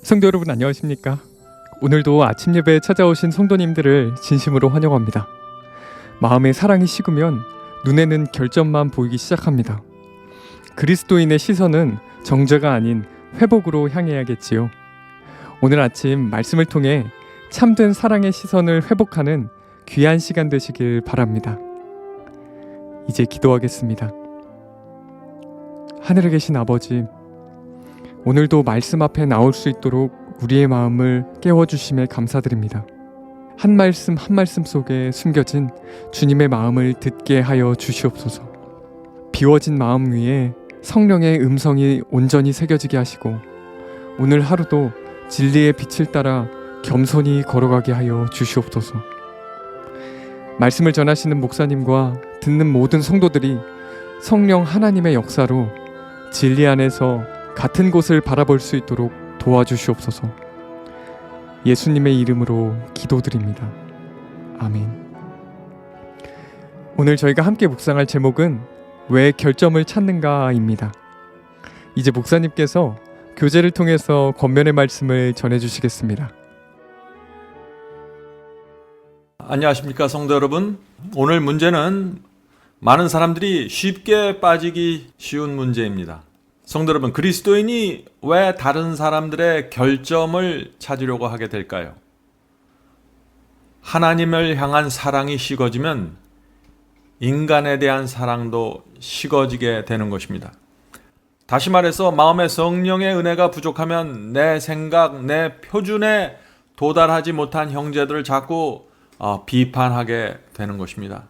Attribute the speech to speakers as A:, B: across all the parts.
A: 성도 여러분 안녕하십니까? 오늘도 아침 예배에 찾아오신 성도님들을 진심으로 환영합니다. 마음의 사랑이 식으면 눈에는 결점만 보이기 시작합니다. 그리스도인의 시선은 정죄가 아닌 회복으로 향해야겠지요. 오늘 아침 말씀을 통해 참된 사랑의 시선을 회복하는 귀한 시간 되시길 바랍니다. 이제 기도하겠습니다. 하늘에 계신 아버지, 오늘도 말씀 앞에 나올 수 있도록 우리의 마음을 깨워주심에 감사드립니다. 한 말씀 한 말씀 속에 숨겨진 주님의 마음을 듣게 하여 주시옵소서. 비워진 마음 위에 성령의 음성이 온전히 새겨지게 하시고 오늘 하루도 진리의 빛을 따라 겸손히 걸어가게 하여 주시옵소서. 말씀을 전하시는 목사님과 듣는 모든 성도들이 성령 하나님의 역사로 진리 안에서 같은 곳을 바라볼 수 있도록 도와주시옵소서. 예수님의 이름으로 기도드립니다. 아멘. 오늘 저희가 함께 묵상할 제목은 왜 결점을 찾는가입니다. 이제 목사님께서 교제를 통해서 권면의 말씀을 전해주시겠습니다.
B: 안녕하십니까 성도 여러분. 오늘 문제는 많은 사람들이 쉽게 빠지기 쉬운 문제입니다. 성도 여러분, 그리스도인이 왜 다른 사람들의 결점을 찾으려고 하게 될까요? 하나님을 향한 사랑이 식어지면 인간에 대한 사랑도 식어지게 되는 것입니다. 다시 말해서 마음의 성령의 은혜가 부족하면 내 생각, 내 표준에 도달하지 못한 형제들을 자꾸 비판하게 되는 것입니다.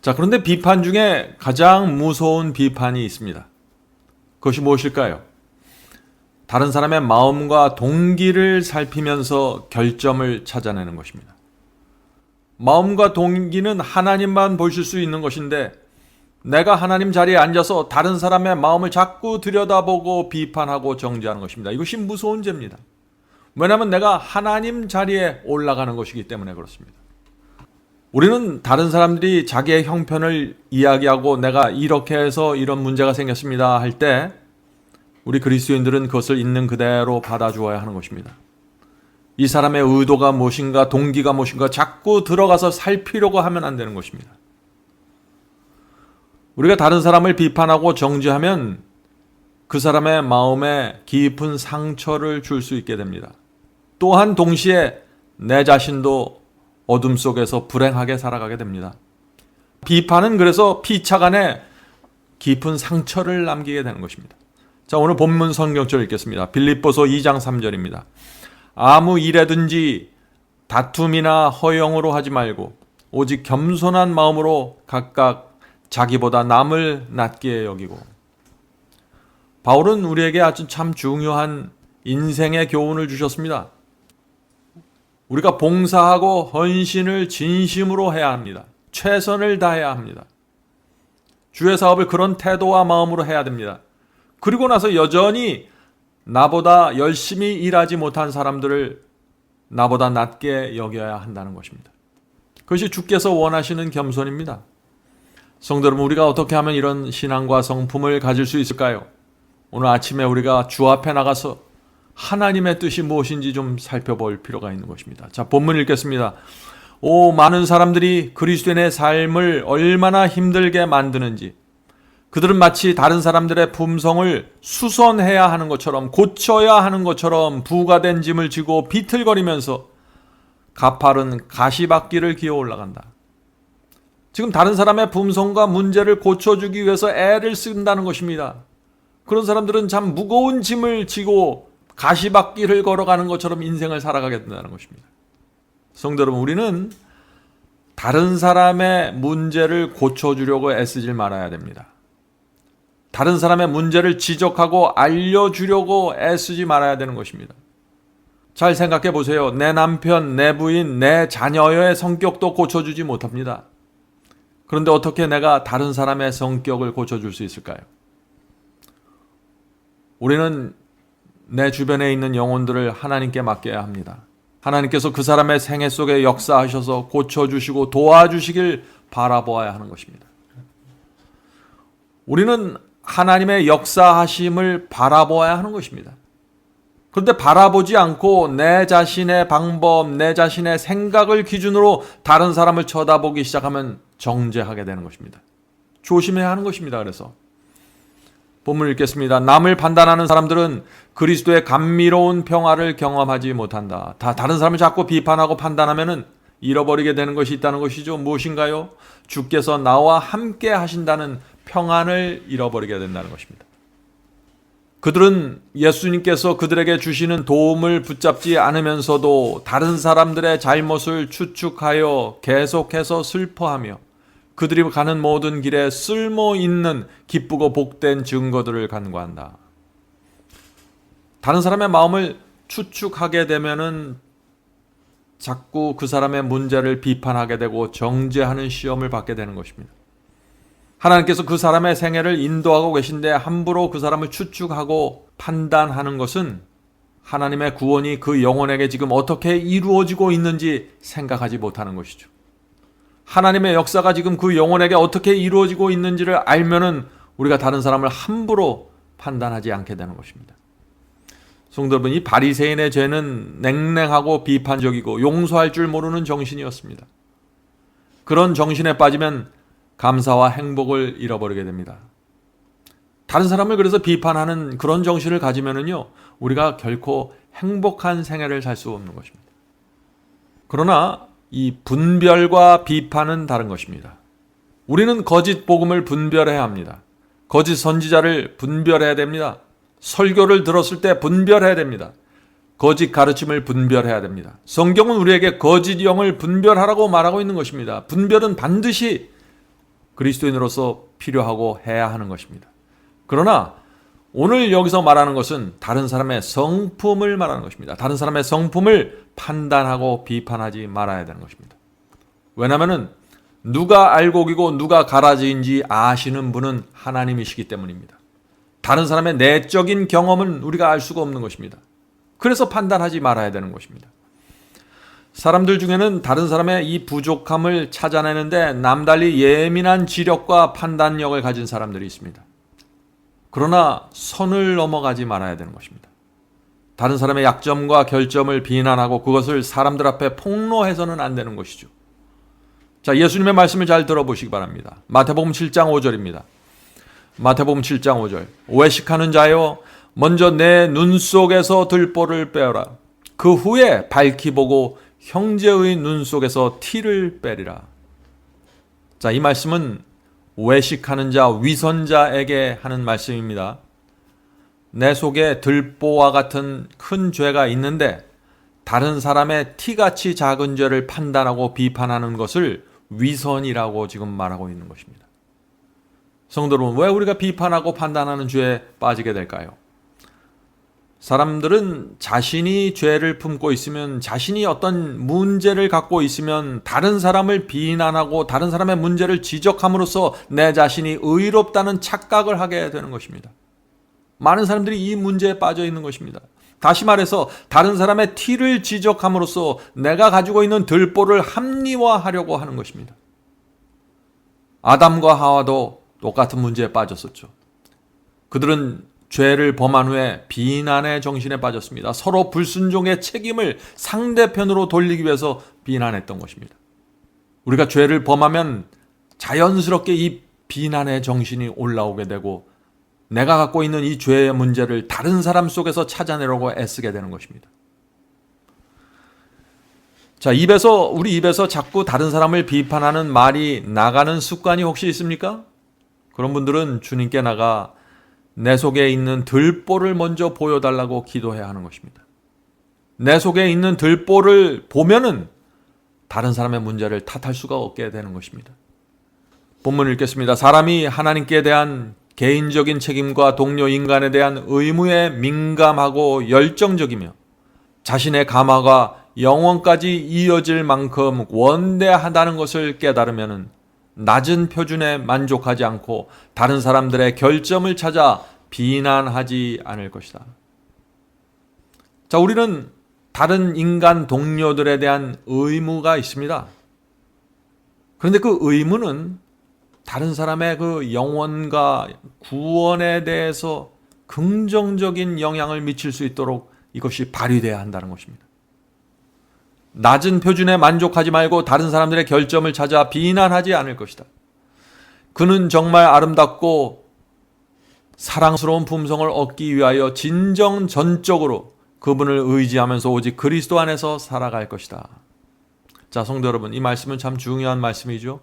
B: 자, 그런데 비판 중에 가장 무서운 비판이 있습니다. 그것이 무엇일까요? 다른 사람의 마음과 동기를 살피면서 결점을 찾아내는 것입니다. 마음과 동기는 하나님만 보실 수 있는 것인데 내가 하나님 자리에 앉아서 다른 사람의 마음을 자꾸 들여다보고 비판하고 정죄하는 것입니다. 이것이 무서운 죄입니다. 왜냐하면 내가 하나님 자리에 올라가는 것이기 때문에 그렇습니다. 우리는 다른 사람들이 자기의 형편을 이야기하고 내가 이렇게 해서 이런 문제가 생겼습니다 할 때 우리 그리스도인들은 그것을 있는 그대로 받아주어야 하는 것입니다. 이 사람의 의도가 무엇인가, 동기가 무엇인가 자꾸 들어가서 살피려고 하면 안 되는 것입니다. 우리가 다른 사람을 비판하고 정죄하면 그 사람의 마음에 깊은 상처를 줄 수 있게 됩니다. 또한 동시에 내 자신도 어둠 속에서 불행하게 살아가게 됩니다. 비판은 그래서 피차간에 깊은 상처를 남기게 되는 것입니다. 자, 오늘 본문 성경절 읽겠습니다. 빌립보서 2장 3절입니다. 아무 일에든지 다툼이나 허영으로 하지 말고 오직 겸손한 마음으로 각각 자기보다 남을 낮게 여기고. 바울은 우리에게 아주 참 중요한 인생의 교훈을 주셨습니다. 우리가 봉사하고 헌신을 진심으로 해야 합니다. 최선을 다해야 합니다. 주의 사업을 그런 태도와 마음으로 해야 됩니다. 그리고 나서 여전히 나보다 열심히 일하지 못한 사람들을 나보다 낮게 여겨야 한다는 것입니다. 그것이 주께서 원하시는 겸손입니다. 성도 여러분, 우리가 어떻게 하면 이런 신앙과 성품을 가질 수 있을까요? 오늘 아침에 우리가 주 앞에 나가서 하나님의 뜻이 무엇인지 좀 살펴볼 필요가 있는 것입니다. 자, 본문 읽겠습니다. 많은 사람들이 그리스도인의 삶을 얼마나 힘들게 만드는지, 그들은 마치 다른 사람들의 품성을 수선해야 하는 것처럼, 고쳐야 하는 것처럼 부가된 짐을 지고 비틀거리면서 가파른 가시밭길을 기어 올라간다. 지금 다른 사람의 품성과 문제를 고쳐주기 위해서 애를 쓴다는 것입니다. 그런 사람들은 참 무거운 짐을 지고 가시밭길을 걸어가는 것처럼 인생을 살아가게 된다는 것입니다. 성도 여러분, 우리는 다른 사람의 문제를 고쳐주려고 애쓰질 말아야 됩니다. 다른 사람의 문제를 지적하고 알려주려고 애쓰지 말아야 되는 것입니다. 잘 생각해 보세요. 내 남편, 내 부인, 내 자녀의 성격도 고쳐주지 못합니다. 그런데 어떻게 내가 다른 사람의 성격을 고쳐줄 수 있을까요? 우리는 내 주변에 있는 영혼들을 하나님께 맡겨야 합니다. 하나님께서 그 사람의 생애 속에 역사하셔서 고쳐주시고 도와주시길 바라보아야 하는 것입니다. 우리는 하나님의 역사하심을 바라보아야 하는 것입니다. 그런데 바라보지 않고 내 자신의 방법, 내 자신의 생각을 기준으로 다른 사람을 쳐다보기 시작하면 정죄하게 되는 것입니다. 조심해야 하는 것입니다. 그래서 본문을 읽겠습니다. 남을 판단하는 사람들은 그리스도의 감미로운 평화를 경험하지 못한다. 다른 사람을 자꾸 비판하고 판단하면은 잃어버리게 되는 것이 있다는 것이죠. 무엇인가요? 주께서 나와 함께 하신다는 평안을 잃어버리게 된다는 것입니다. 그들은 예수님께서 그들에게 주시는 도움을 붙잡지 않으면서도 다른 사람들의 잘못을 추측하여 계속해서 슬퍼하며 그들이 가는 모든 길에 쓸모 있는 기쁘고 복된 증거들을 간구한다. 다른 사람의 마음을 추측하게 되면은 자꾸 그 사람의 문제를 비판하게 되고 정죄하는 시험을 받게 되는 것입니다. 하나님께서 그 사람의 생애를 인도하고 계신데 함부로 그 사람을 추측하고 판단하는 것은 하나님의 구원이 그 영혼에게 지금 어떻게 이루어지고 있는지 생각하지 못하는 것이죠. 하나님의 역사가 지금 그 영혼에게 어떻게 이루어지고 있는지를 알면은 우리가 다른 사람을 함부로 판단하지 않게 되는 것입니다. 성도 여러분, 이 바리새인의 죄는 냉랭하고 비판적이고 용서할 줄 모르는 정신이었습니다. 그런 정신에 빠지면 감사와 행복을 잃어버리게 됩니다. 다른 사람을 그래서 비판하는 그런 정신을 가지면은요, 우리가 결코 행복한 생애를 살 수 없는 것입니다. 그러나 이 분별과 비판은 다른 것입니다. 우리는 거짓 복음을 분별해야 합니다. 거짓 선지자를 분별해야 됩니다. 설교를 들었을 때 분별해야 됩니다. 거짓 가르침을 분별해야 됩니다. 성경은 우리에게 거짓 영을 분별하라고 말하고 있는 것입니다. 분별은 반드시 그리스도인으로서 필요하고 해야 하는 것입니다. 그러나 오늘 여기서 말하는 것은 다른 사람의 성품을 말하는 것입니다. 다른 사람의 성품을 판단하고 비판하지 말아야 되는 것입니다. 왜냐하면 누가 알곡이고 누가 가라지인지 아시는 분은 하나님이시기 때문입니다. 다른 사람의 내적인 경험은 우리가 알 수가 없는 것입니다. 그래서 판단하지 말아야 되는 것입니다. 사람들 중에는 다른 사람의 이 부족함을 찾아내는데 남달리 예민한 지력과 판단력을 가진 사람들이 있습니다. 그러나 선을 넘어가지 말아야 되는 것입니다. 다른 사람의 약점과 결점을 비난하고 그것을 사람들 앞에 폭로해서는 안 되는 것이죠. 자, 예수님의 말씀을 잘 들어보시기 바랍니다. 마태복음 7장 5절입니다. 마태복음 7장 5절. 외식하는 자여, 먼저 내 눈 속에서 들보를 빼어라. 그 후에 밝히 보고 형제의 눈 속에서 티를 빼리라. 자, 이 말씀은 외식하는 자, 위선자에게 하는 말씀입니다. 내 속에 들보와 같은 큰 죄가 있는데 다른 사람의 티같이 작은 죄를 판단하고 비판하는 것을 위선이라고 지금 말하고 있는 것입니다. 성도 여러분, 왜 우리가 비판하고 판단하는 죄에 빠지게 될까요? 사람들은 자신이 죄를 품고 있으면, 자신이 어떤 문제를 갖고 있으면 다른 사람을 비난하고 다른 사람의 문제를 지적함으로써 내 자신이 의롭다는 착각을 하게 되는 것입니다. 많은 사람들이 이 문제에 빠져 있는 것입니다. 다시 말해서 다른 사람의 티를 지적함으로써 내가 가지고 있는 들보를 합리화하려고 하는 것입니다. 아담과 하와도 똑같은 문제에 빠졌었죠. 그들은 죄를 범한 후에 비난의 정신에 빠졌습니다. 서로 불순종의 책임을 상대편으로 돌리기 위해서 비난했던 것입니다. 우리가 죄를 범하면 자연스럽게 이 비난의 정신이 올라오게 되고 내가 갖고 있는 이 죄의 문제를 다른 사람 속에서 찾아내려고 애쓰게 되는 것입니다. 자, 우리 입에서 자꾸 다른 사람을 비판하는 말이 나가는 습관이 혹시 있습니까? 그런 분들은 주님께 나가 내 속에 있는 들보를 먼저 보여달라고 기도해야 하는 것입니다. 내 속에 있는 들보를 보면은 다른 사람의 문제를 탓할 수가 없게 되는 것입니다. 본문을 읽겠습니다. 사람이 하나님께 대한 개인적인 책임과 동료 인간에 대한 의무에 민감하고 열정적이며 자신의 감화가 영원까지 이어질 만큼 원대하다는 것을 깨달으면 낮은 표준에 만족하지 않고 다른 사람들의 결점을 찾아 비난하지 않을 것이다. 자, 우리는 다른 인간 동료들에 대한 의무가 있습니다. 그런데 그 의무는 다른 사람의 그 영혼과 구원에 대해서 긍정적인 영향을 미칠 수 있도록 이것이 발휘돼야 한다는 것입니다. 낮은 표준에 만족하지 말고 다른 사람들의 결점을 찾아 비난하지 않을 것이다. 그는 정말 아름답고 사랑스러운 품성을 얻기 위하여 진정 전적으로 그분을 의지하면서 오직 그리스도 안에서 살아갈 것이다. 자, 성도 여러분, 이 말씀은 참 중요한 말씀이죠.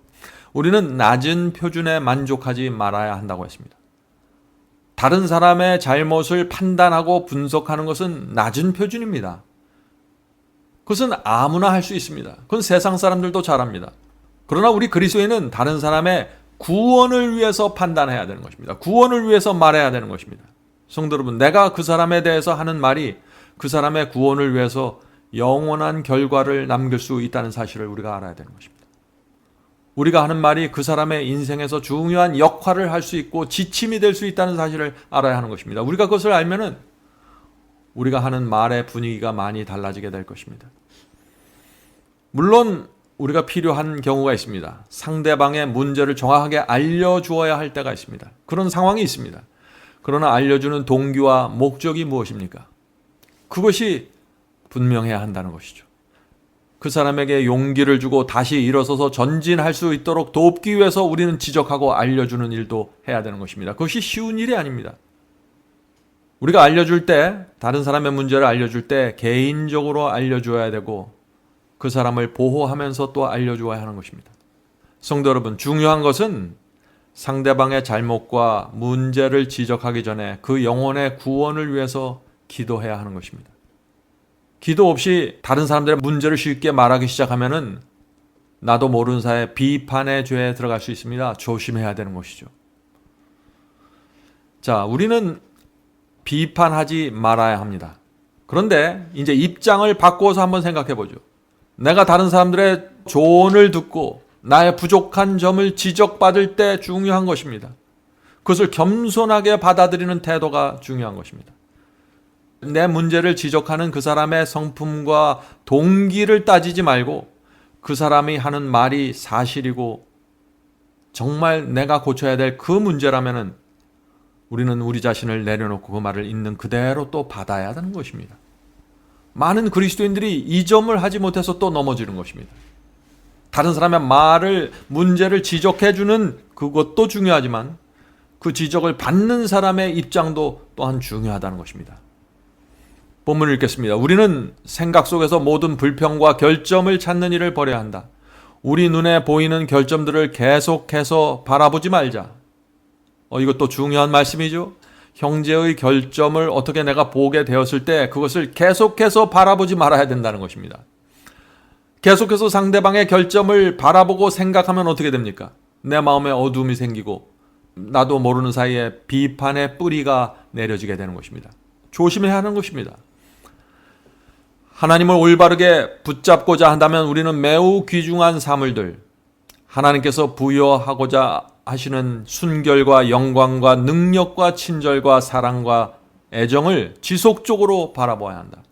B: 우리는 낮은 표준에 만족하지 말아야 한다고 했습니다. 다른 사람의 잘못을 판단하고 분석하는 것은 낮은 표준입니다. 그것은 아무나 할 수 있습니다. 그건 세상 사람들도 잘합니다. 그러나 우리 그리스도인은 다른 사람의 구원을 위해서 판단해야 되는 것입니다. 구원을 위해서 말해야 되는 것입니다. 성도 여러분, 내가 그 사람에 대해서 하는 말이 그 사람의 구원을 위해서 영원한 결과를 남길 수 있다는 사실을 우리가 알아야 되는 것입니다. 우리가 하는 말이 그 사람의 인생에서 중요한 역할을 할 수 있고 지침이 될 수 있다는 사실을 알아야 하는 것입니다. 우리가 그것을 알면은 우리가 하는 말의 분위기가 많이 달라지게 될 것입니다. 물론 우리가 필요한 경우가 있습니다. 상대방의 문제를 정확하게 알려주어야 할 때가 있습니다. 그런 상황이 있습니다. 그러나 알려주는 동기와 목적이 무엇입니까? 그것이 분명해야 한다는 것이죠. 그 사람에게 용기를 주고 다시 일어서서 전진할 수 있도록 돕기 위해서 우리는 지적하고 알려주는 일도 해야 되는 것입니다. 그것이 쉬운 일이 아닙니다. 우리가 알려줄 때, 다른 사람의 문제를 알려줄 때 개인적으로 알려줘야 되고 그 사람을 보호하면서 또 알려줘야 하는 것입니다. 성도 여러분, 중요한 것은 상대방의 잘못과 문제를 지적하기 전에 그 영혼의 구원을 위해서 기도해야 하는 것입니다. 기도 없이 다른 사람들의 문제를 쉽게 말하기 시작하면은 나도 모르는 사이에 비판의 죄에 들어갈 수 있습니다. 조심해야 되는 것이죠. 자, 우리는 비판하지 말아야 합니다. 그런데 이제 입장을 바꾸어서 한번 생각해 보죠. 내가 다른 사람들의 조언을 듣고 나의 부족한 점을 지적받을 때 중요한 것입니다. 그것을 겸손하게 받아들이는 태도가 중요한 것입니다. 내 문제를 지적하는 그 사람의 성품과 동기를 따지지 말고 그 사람이 하는 말이 사실이고 정말 내가 고쳐야 될 그 문제라면은 우리는 우리 자신을 내려놓고 그 말을 있는 그대로 또 받아야 하는 것입니다. 많은 그리스도인들이 이 점을 하지 못해서 또 넘어지는 것입니다. 다른 사람의 문제를 지적해주는 그것도 중요하지만 그 지적을 받는 사람의 입장도 또한 중요하다는 것입니다. 본문을 읽겠습니다. 우리는 생각 속에서 모든 불평과 결점을 찾는 일을 버려야 한다. 우리 눈에 보이는 결점들을 계속해서 바라보지 말자. 이것도 중요한 말씀이죠. 형제의 결점을 어떻게 내가 보게 되었을 때 그것을 계속해서 바라보지 말아야 된다는 것입니다. 계속해서 상대방의 결점을 바라보고 생각하면 어떻게 됩니까? 내 마음에 어둠이 생기고 나도 모르는 사이에 비판의 뿌리가 내려지게 되는 것입니다. 조심해야 하는 것입니다. 하나님을 올바르게 붙잡고자 한다면 우리는 매우 귀중한 사물들, 하나님께서 부여하고자 하시는 순결과 영광과 능력과 친절과 사랑과 애정을 지속적으로 바라봐야 한다.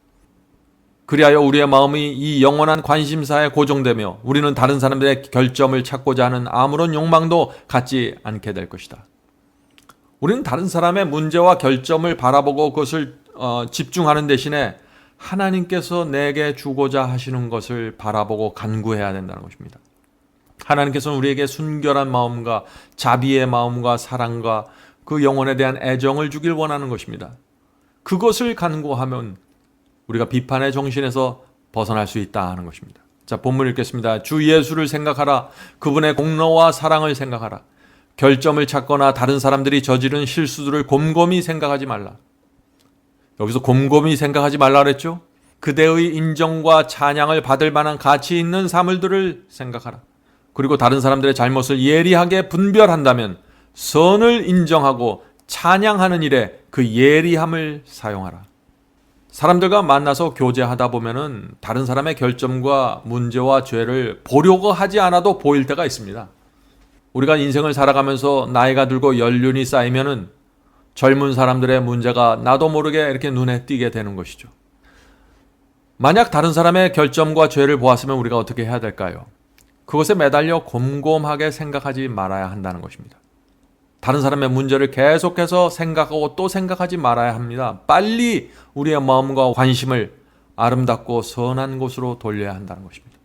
B: 그리하여 우리의 마음이 이 영원한 관심사에 고정되며 우리는 다른 사람들의 결점을 찾고자 하는 아무런 욕망도 갖지 않게 될 것이다. 우리는 다른 사람의 문제와 결점을 바라보고 그것을 집중하는 대신에 하나님께서 내게 주고자 하시는 것을 바라보고 간구해야 된다는 것입니다. 하나님께서는 우리에게 순결한 마음과 자비의 마음과 사랑과 그 영혼에 대한 애정을 주길 원하는 것입니다. 그것을 간구하면 우리가 비판의 정신에서 벗어날 수 있다 하는 것입니다. 자, 본문 읽겠습니다. 주 예수를 생각하라. 그분의 공로와 사랑을 생각하라. 결점을 찾거나 다른 사람들이 저지른 실수들을 곰곰이 생각하지 말라. 여기서 곰곰이 생각하지 말라 그랬죠? 그대의 인정과 찬양을 받을 만한 가치 있는 사물들을 생각하라. 그리고 다른 사람들의 잘못을 예리하게 분별한다면 선을 인정하고 찬양하는 일에 그 예리함을 사용하라. 사람들과 만나서 교제하다 보면은 다른 사람의 결점과 문제와 죄를 보려고 하지 않아도 보일 때가 있습니다. 우리가 인생을 살아가면서 나이가 들고 연륜이 쌓이면은 젊은 사람들의 문제가 나도 모르게 이렇게 눈에 띄게 되는 것이죠. 만약 다른 사람의 결점과 죄를 보았으면 우리가 어떻게 해야 될까요? 그것에 매달려 곰곰하게 생각하지 말아야 한다는 것입니다. 다른 사람의 문제를 계속해서 생각하고 또 생각하지 말아야 합니다. 빨리 우리의 마음과 관심을 아름답고 선한 곳으로 돌려야 한다는 것입니다.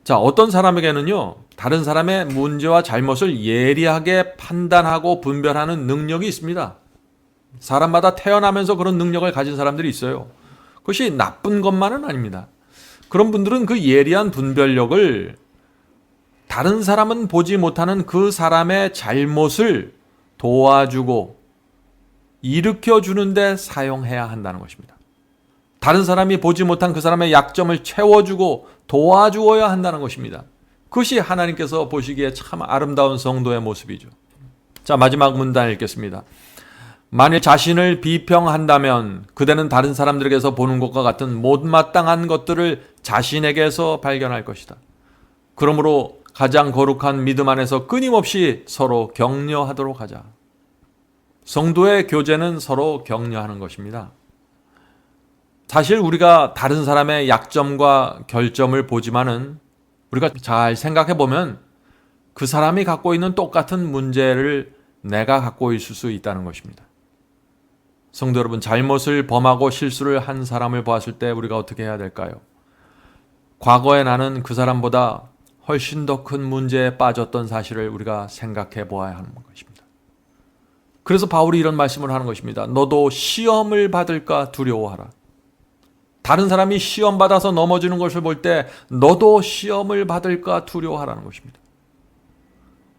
B: 자, 어떤 사람에게는요, 다른 사람의 문제와 잘못을 예리하게 판단하고 분별하는 능력이 있습니다. 사람마다 태어나면서 그런 능력을 가진 사람들이 있어요. 그것이 나쁜 것만은 아닙니다. 그런 분들은 그 예리한 분별력을 다른 사람은 보지 못하는 그 사람의 잘못을 도와주고 일으켜주는데 사용해야 한다는 것입니다. 다른 사람이 보지 못한 그 사람의 약점을 채워주고 도와주어야 한다는 것입니다. 그것이 하나님께서 보시기에 참 아름다운 성도의 모습이죠. 자, 마지막 문단 읽겠습니다. 만일 자신을 비평한다면 그대는 다른 사람들에게서 보는 것과 같은 못마땅한 것들을 자신에게서 발견할 것이다. 그러므로 가장 거룩한 믿음 안에서 끊임없이 서로 격려하도록 하자. 성도의 교제는 서로 격려하는 것입니다. 사실 우리가 다른 사람의 약점과 결점을 보지만은 우리가 잘 생각해 보면 그 사람이 갖고 있는 똑같은 문제를 내가 갖고 있을 수 있다는 것입니다. 성도 여러분, 잘못을 범하고 실수를 한 사람을 보았을 때 우리가 어떻게 해야 될까요? 과거에 나는 그 사람보다 훨씬 더 큰 문제에 빠졌던 사실을 우리가 생각해 보아야 하는 것입니다. 그래서 바울이 이런 말씀을 하는 것입니다. 너도 시험을 받을까 두려워하라. 다른 사람이 시험 받아서 넘어지는 것을 볼 때 너도 시험을 받을까 두려워하라는 것입니다.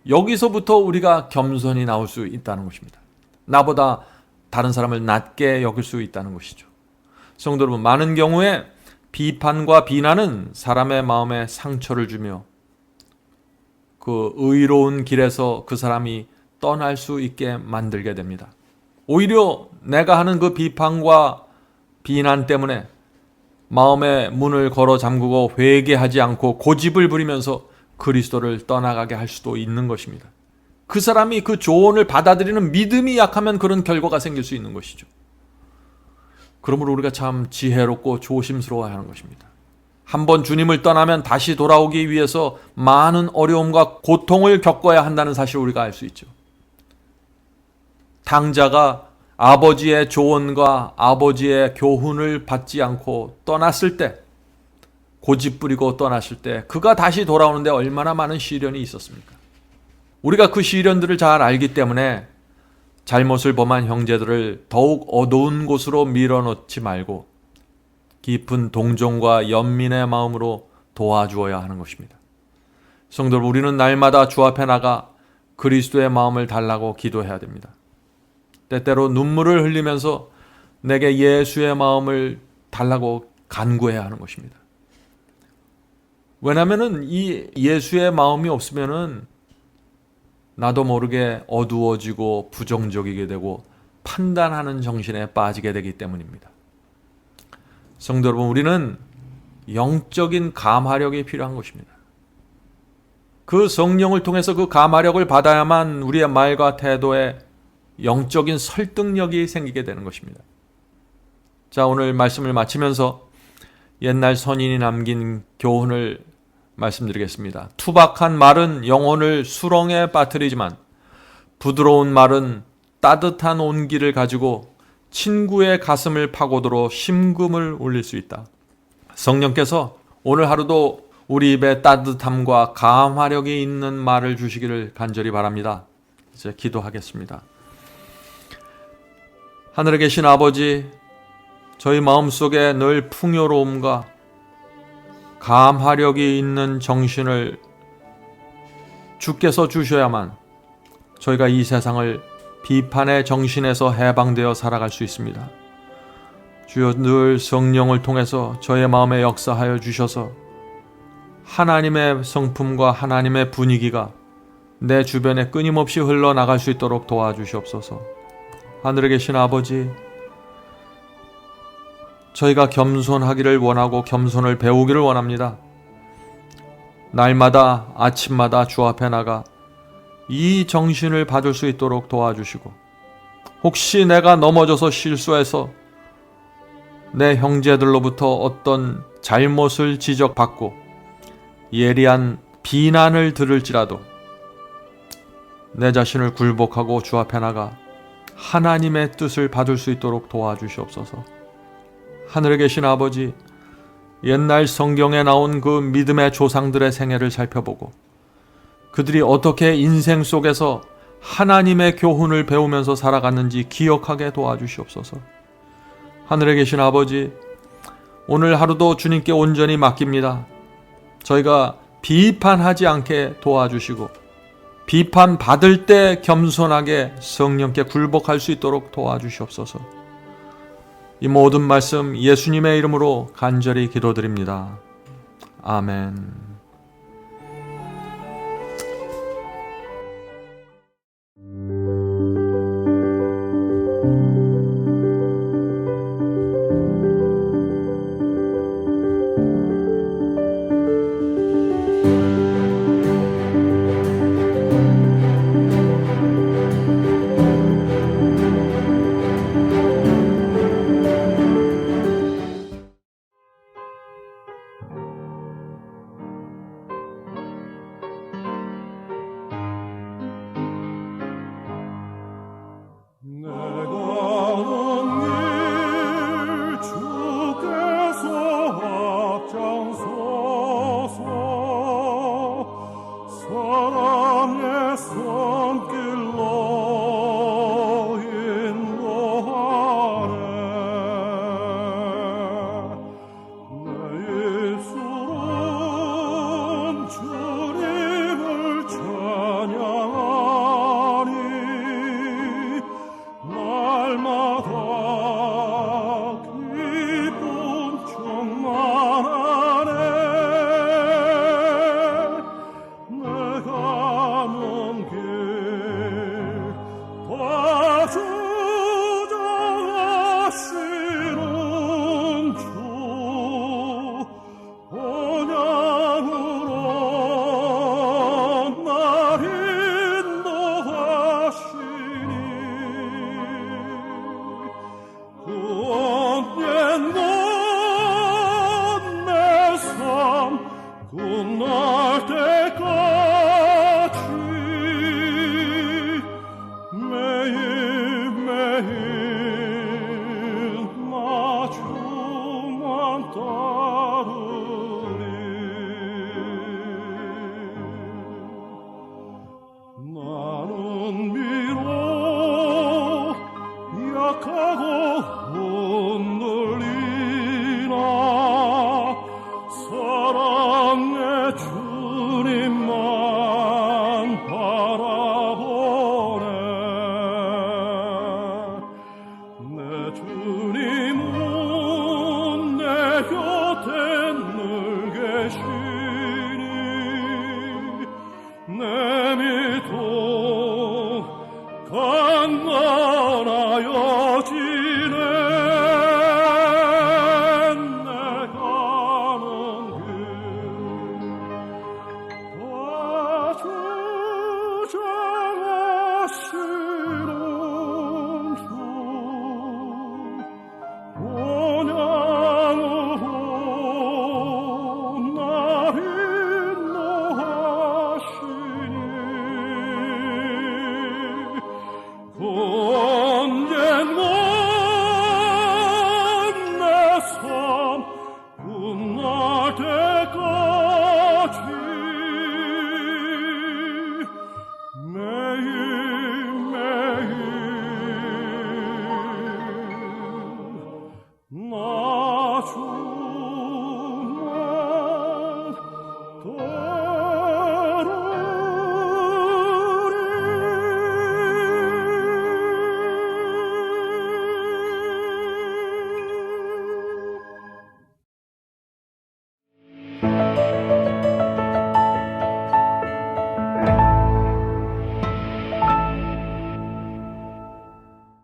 B: 여기서부터 우리가 겸손이 나올 수 있다는 것입니다. 나보다 다른 사람을 낮게 여길 수 있다는 것이죠. 성도 여러분, 많은 경우에 비판과 비난은 사람의 마음에 상처를 주며 그 의로운 길에서 그 사람이 떠날 수 있게 만들게 됩니다. 오히려 내가 하는 그 비판과 비난 때문에 마음의 문을 걸어 잠그고 회개하지 않고 고집을 부리면서 그리스도를 떠나가게 할 수도 있는 것입니다. 그 사람이 그 조언을 받아들이는 믿음이 약하면 그런 결과가 생길 수 있는 것이죠. 그러므로 우리가 참 지혜롭고 조심스러워야 하는 것입니다. 한번 주님을 떠나면 다시 돌아오기 위해서 많은 어려움과 고통을 겪어야 한다는 사실을 우리가 알 수 있죠. 탕자가 아버지의 조언과 아버지의 교훈을 받지 않고 떠났을 때, 고집 부리고 떠났을 때 그가 다시 돌아오는데 얼마나 많은 시련이 있었습니까? 우리가 그 시련들을 잘 알기 때문에 잘못을 범한 형제들을 더욱 어두운 곳으로 밀어넣지 말고 깊은 동정과 연민의 마음으로 도와주어야 하는 것입니다. 성도 여러분, 우리는 날마다 주 앞에 나가 그리스도의 마음을 달라고 기도해야 됩니다. 때때로 눈물을 흘리면서 내게 예수의 마음을 달라고 간구해야 하는 것입니다. 왜냐하면 이 예수의 마음이 없으면은 나도 모르게 어두워지고 부정적이게 되고 판단하는 정신에 빠지게 되기 때문입니다. 성도 여러분, 우리는 영적인 감화력이 필요한 것입니다. 그 성령을 통해서 그 감화력을 받아야만 우리의 말과 태도에 영적인 설득력이 생기게 되는 것입니다. 자, 오늘 말씀을 마치면서 옛날 선인이 남긴 교훈을 말씀드리겠습니다. 투박한 말은 영혼을 수렁에 빠뜨리지만 부드러운 말은 따뜻한 온기를 가지고 친구의 가슴을 파고들어 심금을 울릴 수 있다. 성령께서 오늘 하루도 우리 입에 따뜻함과 감화력이 있는 말을 주시기를 간절히 바랍니다. 이제 기도하겠습니다. 하늘에 계신 아버지, 저희 마음속에 늘 풍요로움과 감화력이 있는 정신을 주께서 주셔야만 저희가 이 세상을 비판의 정신에서 해방되어 살아갈 수 있습니다. 주여, 늘 성령을 통해서 저의 마음에 역사하여 주셔서 하나님의 성품과 하나님의 분위기가 내 주변에 끊임없이 흘러나갈 수 있도록 도와주시옵소서. 하늘에 계신 아버지, 저희가 겸손하기를 원하고 겸손을 배우기를 원합니다. 날마다 아침마다 주 앞에 나가 이 정신을 받을 수 있도록 도와주시고, 혹시 내가 넘어져서 실수해서 내 형제들로부터 어떤 잘못을 지적받고 예리한 비난을 들을지라도 내 자신을 굴복하고 주 앞에 나가 하나님의 뜻을 받을 수 있도록 도와주시옵소서. 하늘에 계신 아버지, 옛날 성경에 나온 그 믿음의 조상들의 생애를 살펴보고 그들이 어떻게 인생 속에서 하나님의 교훈을 배우면서 살아갔는지 기억하게 도와주시옵소서. 하늘에 계신 아버지, 오늘 하루도 주님께 온전히 맡깁니다. 저희가 비판하지 않게 도와주시고 비판받을 때 겸손하게 성령께 굴복할 수 있도록 도와주시옵소서. 이 모든 말씀 예수님의 이름으로 간절히 기도드립니다. 아멘.